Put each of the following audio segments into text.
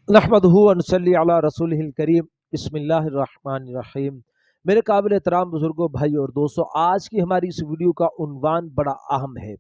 नहमदुहु व नसल्ली अला रसूलिहिल करीम बिस्मिल्लाहिर्रहमानिर्रहीम। मेरे काबिल एहतराम बुजुर्गों, भाई और दोस्तों, आज की हमारी इस वीडियो का उन्वान बड़ा अहम है।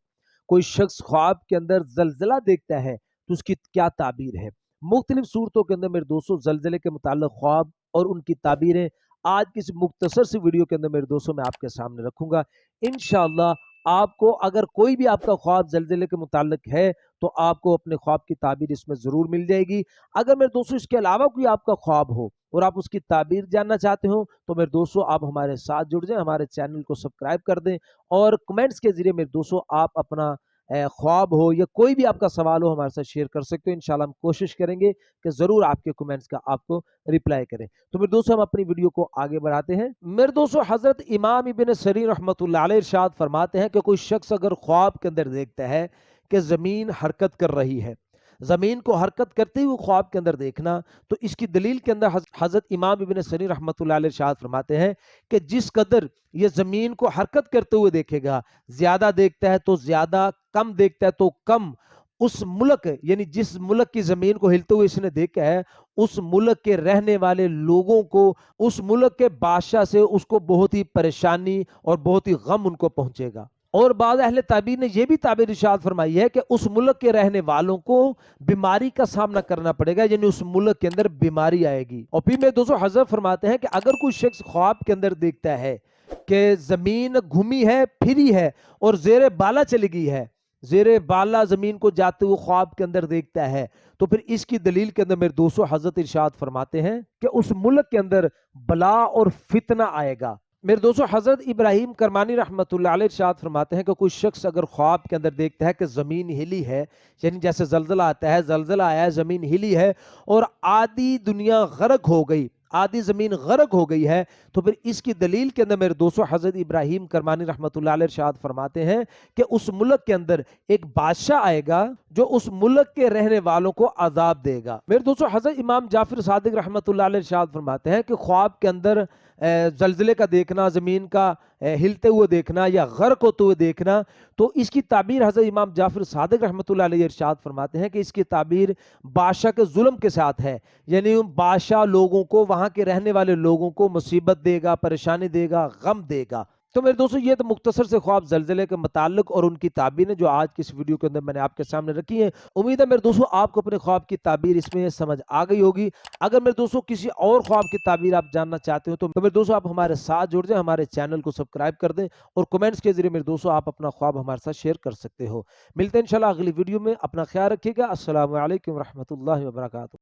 कोई शख्स ख्वाब के अंदर जलजला देखता है तो उसकी क्या ताबीर है। मुख्तलिफ सूरतों के अंदर मेरे दोस्तों जलजले के मुताल्लिक ख्वाब और उनकी ताबीरें आज की इस मुख्तसर सी वीडियो के अंदर मेरे दोस्तों मैं आपके सामने रखूंगा। इंशाअल्लाह आपको अगर कोई भी आपका ख्वाब जलजले के मुताल्लिक है तो आपको अपने ख्वाब की ताबीर इसमें ज़रूर मिल जाएगी। अगर मेरे दोस्तों इसके अलावा कोई आपका ख्वाब हो और आप उसकी ताबीर जानना चाहते हो तो मेरे दोस्तों आप हमारे साथ जुड़ जाएं, हमारे चैनल को सब्सक्राइब कर दें और कमेंट्स के जरिए मेरे दोस्तों आप अपना ख्वाब हो या कोई भी आपका सवाल हो हमारे साथ शेयर कर सकते हो। इंशाल्लाह हम कोशिश करेंगे कि ज़रूर आपके कमेंट्स का आपको रिप्लाई करें। तो मेरे दोस्तों हम अपनी वीडियो को आगे बढ़ाते हैं। मेरे दोस्तों हज़रत इमाम इब्न सरी रहमतुल्लाह अलैह इरशाद फरमाते हैं कि कोई शख्स अगर ख्वाब के अंदर देखता है कि ज़मीन हरकत कर रही है, ज़मीन को हरकत करते हुए ख्वाब के अंदर देखना, तो इसकी दलील के अंदर हज़रत इमाम इब्न सनी रहमतुल्लाह अलैह इरशाद फरमाते हैं कि जिस कदर ये ज़मीन को हरकत करते हुए देखेगा, ज़्यादा देखता है तो ज़्यादा, कम देखता है तो कम, उस मुल्क यानी जिस मुल्क की ज़मीन को हिलते हुए इसने देखा है, उस मुल्क के रहने वाले लोगों को, उस मुल्क के बादशाह से उसको बहुत ही परेशानी और बहुत ही गम उनको पहुंचेगा। और बाद अहले ताबीर ने यह भी ताबीर इरशाद फरमाई है कि उस मुल्क के रहने वालों को बीमारी का सामना करना पड़ेगा, यानी उस मुल्क के अंदर बीमारी आएगी। और फिर मेरे दोस्तों हज़रत फरमाते हैं कि अगर कोई शख्स ख्वाब के अंदर देखता है कि जमीन घूमी है, फिरी है और जेरे बाला चली गई है, जेरे बाला जमीन को जाते हुए ख्वाब के अंदर देखता है, तो फिर इसकी दलील के अंदर मेरे दोस्तों हज़रत इरशाद फरमाते हैं कि उस मुल्क के अंदर बला और फितना आएगा। मेरे दोस्तों हजरत इब्राहिम करमानी रहमतुल्लाह अलैह इरशाद फरमाते हैं कि कोई शख्स अगर ख्वाब के अंदर देखता है कि जमीन हिली है, यानी जैसे जलजला आता है, जलजला आया है, जमीन हिली है और आधी दुनिया गर्क हो गई, आधी जमीन गर्क हो गई है, तो फिर इसकी दलील के अंदर मेरे दोस्तों हजरत इब्राहिम करमानी रहमतुल्लाह अलैह इरशाद फरमाते हैं कि उस मुल्क के अंदर एक बादशाह आएगा जो उस मुल्क के रहने वालों को अजाब देगा। मेरे दोस्तों हजरत इमाम जाफर सादिक रहमतुल्लाह अलैह इरशाद फरमाते हैं कि ख्वाब के अंदर जलजले का देखना, जमीन का हिलते हुए देखना या गर्क होते हुए देखना, तो इसकी ताबीर हजरत इमाम जाफर सादिक रहमतुल्लाह अलैह इरशाद फरमाते हैं कि इसकी ताबीर बादशाह के जुल्म के साथ है, यानी बादशाह लोगों को, वहां के रहने वाले लोगों को मुसीबत देगा, परेशानी देगा, गम देगा। तो मेरे दोस्तों ये तो मुख्तसर से ख्वाब जलजले के मुताल्लिक और उनकी ताबीरें जो आज की इस वीडियो के अंदर मैंने आपके सामने रखी है। उम्मीद है मेरे दोस्तों आपको अपने ख्वाब की ताबीर इसमें समझ आ गई होगी। अगर मेरे दोस्तों किसी और ख्वाब की ताबीर आप जानना चाहते हो तो मेरे दोस्तों आप हमारे साथ जुड़ जाएं, हमारे चैनल को सब्सक्राइब कर दें और कमेंट्स के जरिए मेरे दोस्तों आप अपना ख्वाब हमारे साथ शेयर कर सकते हो। मिलते हैं इंशाल्लाह अगली वीडियो में। अपना ख्याल रखिएगा। अस्सलामु अलैकुम रहमतुल्लाहि व बरकातुहू।